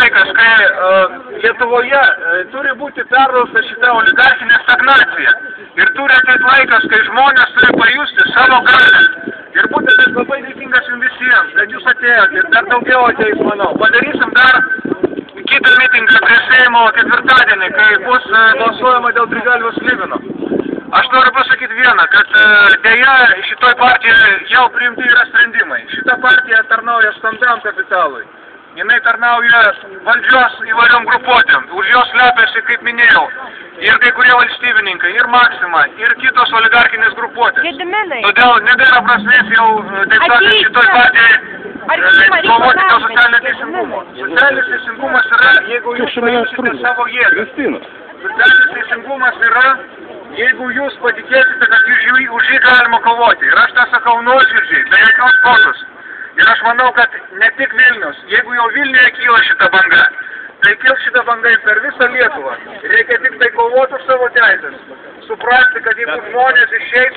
laikas, kai Lietuvoje turi būti perlausta šita oligarchinė stagnacija. Ir turi ateit laikas, kai žmonės turi pajusti savo galią. Ir būtent aš labai dėkingas jums visiems, kad jūs atėjote ir dar daugiau ateis, manau. Padarysim dar kitą mitingą prie Seimo ketvirtadienį, kai bus balsuojama dėl Trigalvio Slibino. Aš noriu pasakyti vieną, kad dėja šitoj partijoje jau priimti yra sprendimai. Šita partija tarnauja stambiam kapitalui. Jinai tarnauja valdžios įvairiom grupuotėm. Už jos slepiasi, kaip minėjau, ir kai kurie valstybininkai, ir Maxima, ir kitos oligarkinės grupuotės. Todėl nebėra prasmės jau, taip sakant, šitoj partijai kovoti dėl socialinio teisingumo. Socialinis teisingumas yra, jeigu jūs paimsite savo jėgą. Socialinis teisingumas yra, jeigu jūs patikėsite, kad už jį galima kovoti. Ir aš tą sakau nuoširdžiai, be jokios pozos. Ir aš manau, kad ne tik Vilnius, jeigu jau Vilniuje kyla šita banga, tai kils šita banga per visą Lietuvą. Reikia tik tai kovoti už savo teisės. Suprasti, kad jeigu žmonės išeis